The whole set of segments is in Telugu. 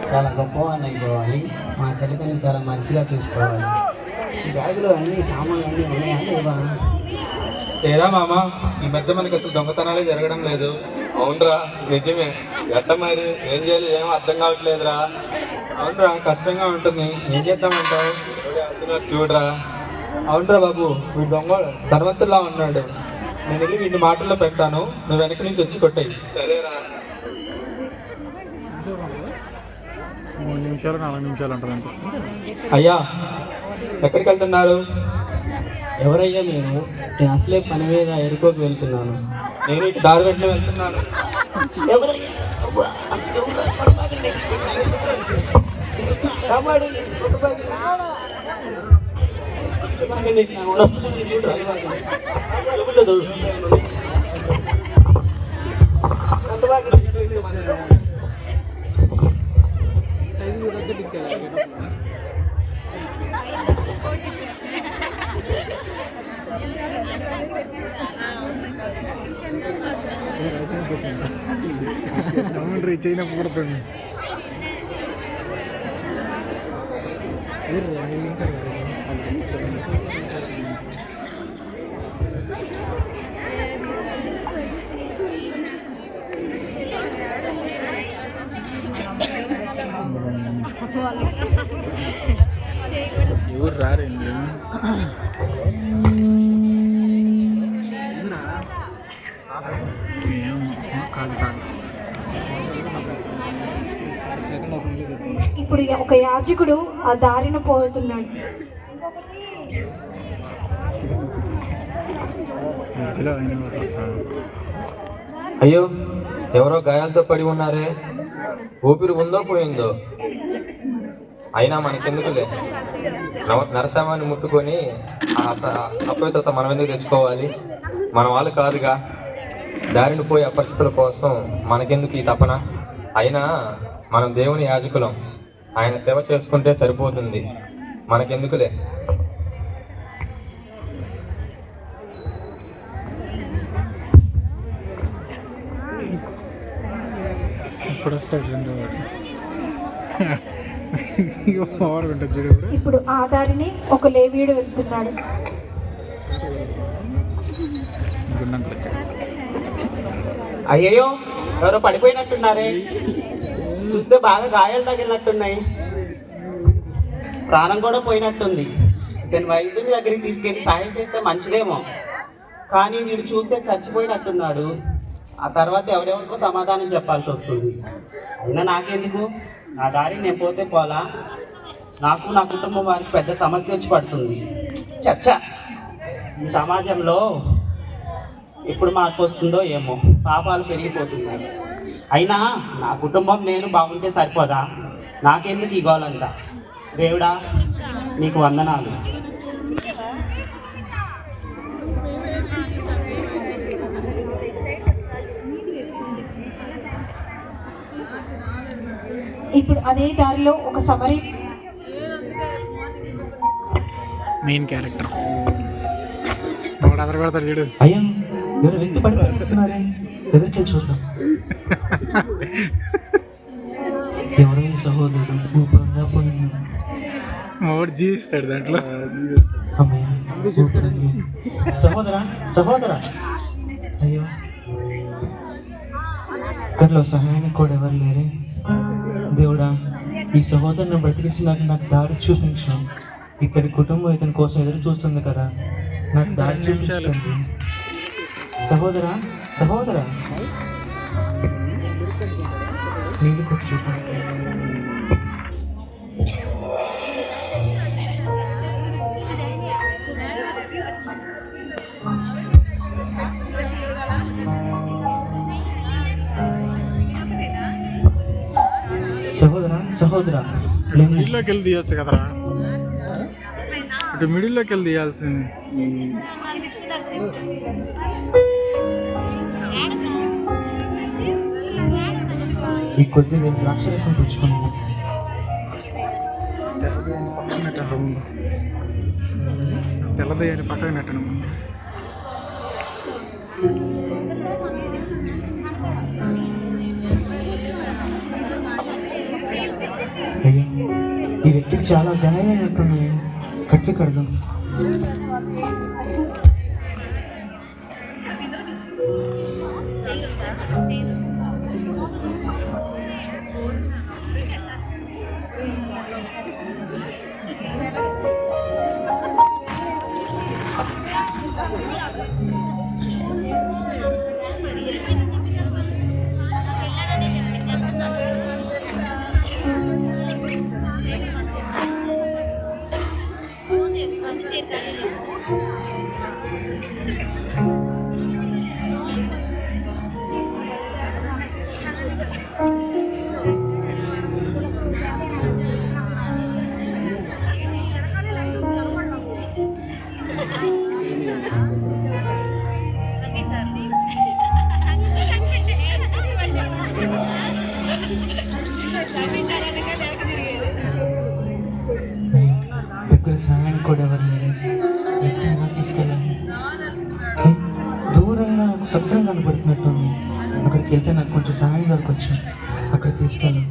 చాలా గొప్పవాడిని అయిపోవాలి. మా తల్లిదండ్రులు చాలా మంచిగా చూసుకోవాలి. ఈ బ్యాగులో అన్ని సామాన్లు అన్నీ ఉన్నాయా లేవా? చేరా మామ, ఈ మధ్య మనకి అసలు దొంగతనాలే జరగడం లేదు. అవునరా, నిజమే. ఎట్ట మరి ఏం చేయాలి, ఏం అర్థం కావట్లేదురా. అవునరా, కష్టంగా ఉంటుంది. ఏం చేద్దామంటావు? చూడరా. అవునరా బాబు, వీడు దొంగ ధనవంతుల్లా ఉన్నాడు. నేను వెళ్ళి వీడిని మాటల్లో పెడతాను, నువ్వు వెనక నుంచి వచ్చి కొట్టాయి. సరేరా. 3 నిమిషాలు 4 నిమిషాలు ఉంటుందంటే. అయ్యా, ఎక్కడికి వెళ్తున్నారు? ఎవరయ్యా మీరు? నేను అసలే పని మీద ఎరుకోకి వెళ్తున్నాను. నేను ఇటు దారి వెంటనే వెళ్తున్నాను. ఎవరయ్యా? అబ్బా, ఎవరా? పడబాకండి. కాపాడండి. పడబాకండి. నా వస్తుంది, చూడురా. చెబుతా చూడు. పడబాకండి. రీచ్ అయినప్పుడు పడుతుంది. ఎవరు రారండి. ఇప్పుడు ఒక యాజకుడు ఆ దారిన పోతున్నాడు. అయ్యో, ఎవరో గాయాలతో పడి ఉన్నారే. ఊపిరి ఉందో పోయిందో. అయినా మనకెందుకులే, నరసింహాన్ని ముట్టుకొని అపవిత్రత మనం ఎందుకు తెచ్చుకోవాలి? మన వాళ్ళు కాదుగా. దారిని పోయే అపరిస్థితుల కోసం మనకెందుకు ఈ తపన? అయినా మనం దేవుని యాజకులం, ఆయన సేవ చేసుకుంటే సరిపోతుంది. మనకెందుకులే. ఇప్పుడు వస్తాడు రెండో వాడు. ఇప్పుడు ఆ దారిని ఒక లేవీయుడు వెళ్తున్నాడు. అయ్యో, ఎవరో పడిపోయినట్టున్నారే. చూస్తే బాగా గాయాలు తగిలినట్టున్నాయి. ప్రాణం కూడా పోయినట్టుంది. నేను వైద్యుడి దగ్గరికి తీసుకెళ్ళి సాయం చేస్తే మంచిదేమో. కానీ వీడు చూస్తే చచ్చిపోయినట్టున్నాడు. ఆ తర్వాత ఎవరెవరికో సమాధానం చెప్పాల్సి వస్తుంది. అయినా నాకెందుకు? నా దారి నేను పోతే పోలా. నాకు నా కుటుంబం వారికి పెద్ద సమస్య వచ్చి పడుతుంది. చచ్చ, ఈ సమాజంలో ఎప్పుడు మార్పు వస్తుందో ఏమో. పాపాలు పెరిగిపోతున్నాయి. అయినా నా కుటుంబం నేను బాగుంటే సరిపోదా? నాకెందుకు ఈ గోలంతా? దేవుడా, నీకు వందనాలు. ఇప్పుడు అదే దారిలో ఒక సమరీ మెయిన్ క్యారెక్టర్ వాడు అదర పెడతాడు చూడు. అయ్యా, ఎవరు వ్యక్తి పడిపోయినట్టున్నారే. దగ్గరికి చూద్దాం. ఎవరో ఈ సహోదరుడు ఊపిరంగా పోయినాడు. వాడు జీవిస్తాడు దాంట్లో. సహోదరా, సహోదరా. అయ్యో, ఇక్కడలో సహాయానికి కూడా ఎవరు లేరే. దేవుడా, ఈ సహోదరుని బ్రతికించి నాకు దారి చూపించు. ఇతడి కుటుంబం ఇతని కోసం ఎదురు చూస్తుంది కదా, నాకు దారి చూపించండి. సహోదరా, సహోదరా. నీళ్ళు కొట్టి చూపండి. సహోదరా, సహోదరా. మిడిల్లోకి వెళ్ళి తీయచ్చు కదరా. ఇటు మిడిల్లోకి వెళ్ళి తీయాల్సింది. ఈ కొద్దిగా ద్రాక్షరసం పుచ్చుకొని తెల్లదయ్యని పక్కన నెట్టడం. అయ్యా, ఈ వ్యక్తికి చాలా గాయాలైనట్టున్నాయి, కట్లు కడదాం. దగ్గర సహాయం కూడా ఎవరు లేరు. వ్యక్తిని ఎలా తీసుకెళ్ళాలి? దూరంగా ఒక సత్రం కనబడుతున్నట్టుంది. అక్కడికి వెళ్తే నాకు కొంచెం సహాయం దొరకవచ్చు. అక్కడ తీసుకెళ్ళాలి.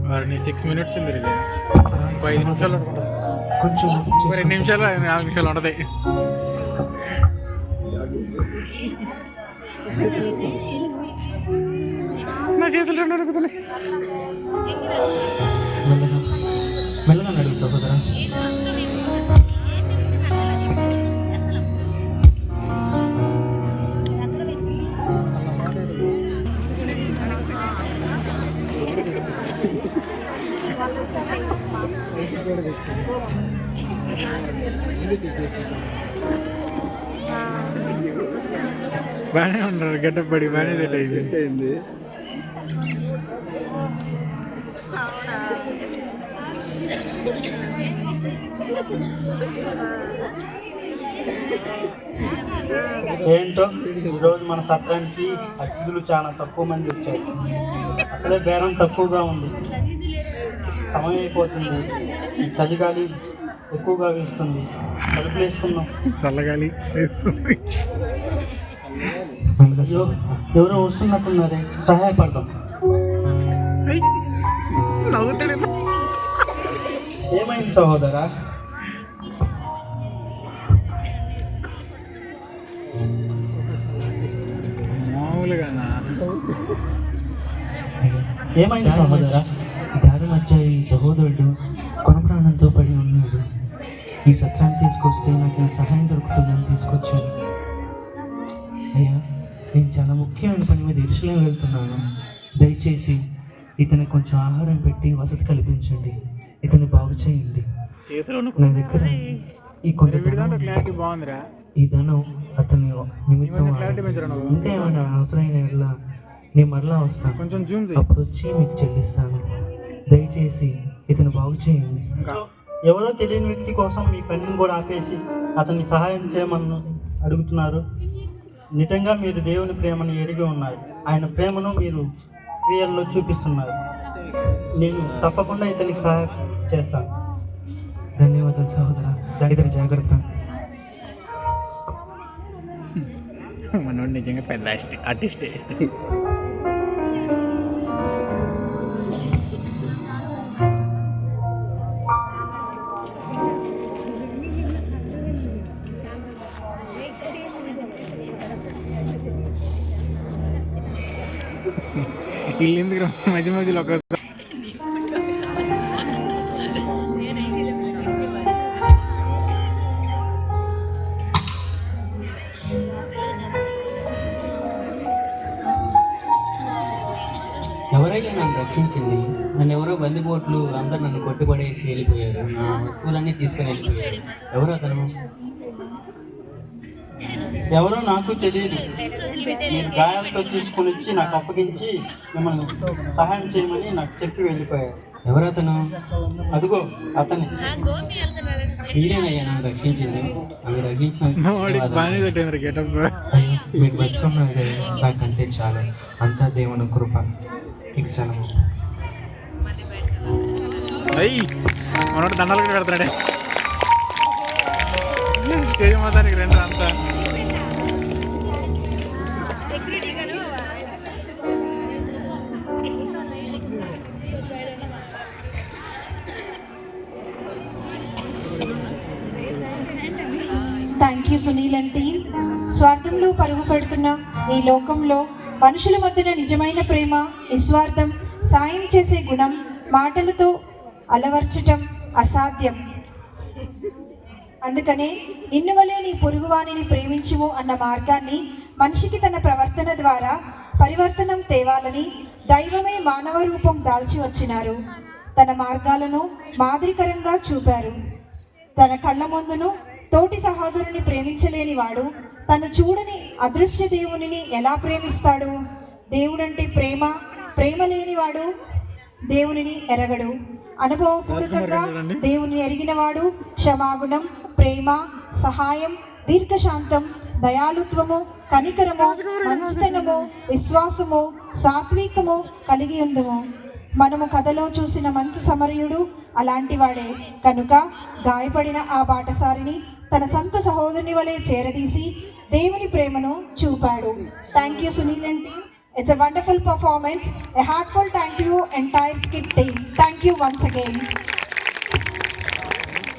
వారిని 6 minutes తిరిగి 5 నిమిషాలు అనుకుంటా. కొంచెం 2 నిమిషాలు 4 నిమిషాలు ఉంటుంది. నా చేతులు రెండు అనుకుతున్నాయి. మెల్లగా మెల్లగా నడుగు సహోదరా. బాగానే ఉన్నారు, గెటప్ పడి బాగానే సెట్ అయింది. ఏంటో ఈరోజు మన సత్రానికి అతిథులు చాలా తక్కువ మంది వచ్చారు. అసలే బేరం తక్కువగా ఉంది. సమయం అయిపోతుంది. ఈ చలిగాలి ఎక్కువగా వీస్తుంది. తలుపులు వేసుకున్నాం. చల్లగాలి ఎవరో వస్తున్నట్టున్నారే, సహాయపడదాం. ఏమైంది సహోదరా? ఏమైంది సహోదరా? దారి మధ్య ఈ సహోదరుడు కొనప్రాణంతో పడి ఉన్నాడు. ఈ సత్రాన్ని తీసుకొస్తే నాకు ఈ సహాయం దొరుకుతుందని తీసుకొచ్చాను. అయ్యా, నేను చాలా ముఖ్యమైన పని మీద ఎరుసలేం వెళ్తున్నాను. దయచేసి ఇతనికి కొంచెం ఆహారం పెట్టి వసతి కల్పించండి. ఇతన్ని బాగు చేయండి. నా దగ్గర ఈ కొంత క్లారిటీ బాగుందిరా. ఈ ధనం అతని నిమిత్తం ఇంకా ఏమైనా అవసరమైన ఎడలా నేను మరలా వస్తాను. కొంచెం జూమ్ అప్పుడు వచ్చి మీకు చెల్లిస్తాను. దయచేసి ఇతను బాగు చేయండి. ఎవరో తెలియని వ్యక్తి కోసం మీ పనిని కూడా ఆపేసి అతన్ని సహాయం చేయమని అడుగుతున్నారు. నిజంగా మీరు దేవుని ప్రేమను ఎరిగి ఉన్నారు. ఆయన ప్రేమను మీరు క్రియల్లో చూపిస్తున్నారు. నేను తప్పకుండా ఇతనికి సహాయం చేస్తాను. ధన్యవాదాలు సహోదరా. ఇతని జాగ్రత్త. మనోడు నిజంగా పెద్ద ఆర్టిస్టే. ఇల్లు ఎందుకు మధ్య మధ్యలో ఒక ఎవరైనా నన్ను రక్షించింది. నన్ను ఎవరో బందిపోట్లు అందరు నన్ను కొట్టుపడేసి వెళ్ళిపోయారు. నా వస్తువులన్నీ తీసుకొని వెళ్ళిపోయారు. ఎవరో అతను? ఎవరో నాకు తెలియదు. మీరు గాయాలతో తీసుకుని వచ్చి నాకు అప్పగించి మిమ్మల్ని సహాయం చేయమని నాకు చెప్పి వెళ్ళిపోయారు. ఎవరు అతను? అదిగో అతనే. మీరేనయ్యా నన్ను రక్షించింది. నన్ను రక్షించిన గెటప్. అయ్యో, మీరు బతుకున్నారు కదా, నాకు అంతే చాలు. అంతా దేవుని కృప. ఇక సెలవు. అయ్యి మనోడు దండాలు కూడా పెడతాడే. స్టేజ్ మొత్తానికి రెండు అంతా thank you Sunil and team. స్వార్థంలో పరుగు పెడుతున్న ఈ లోకంలో మనుషుల మధ్యన నిజమైన ప్రేమ, నిస్వార్థం, సాయం చేసే గుణం మాటలతో అలవర్చటం అసాధ్యం. అందుకనే నిన్ను వలే నీ పొరుగువానిని ప్రేమించుము అన్న మార్గాన్ని మనిషికి తన ప్రవర్తన ద్వారా పరివర్తనం తేవాలని దైవమే మానవ రూపం దాల్చి వచ్చినారు. తన మార్గాలను మాదిరికరంగా చూపారు. తన కళ్ళ ముందును తోటి సహోదరుని ప్రేమించలేని వాడు తను చూడని అదృశ్య దేవునిని ఎలా ప్రేమిస్తాడు? దేవుడంటే ప్రేమ, ప్రేమ లేనివాడు దేవునిని ఎరగడు. అనుభవపూర్వకంగా దేవుని ఎరిగినవాడు క్షమాగుణం, ప్రేమ, సహాయం, దీర్ఘశాంతం, దయాలుత్వము, కనికరము, మంచితనము, విశ్వాసము, సాత్వికము కలిగి ఉందుము. మనము కథలో చూసిన మంచి సమరయుడు అలాంటివాడే కనుక గాయపడిన ఆ బాటసారిని తన సొంత సహోదరుని వలె చేరదీసి దేవుని ప్రేమను చూపాడు. Thank you Sunil and team. It's a wonderful performance. A heartfelt thank you entire skit team. Thank you once again.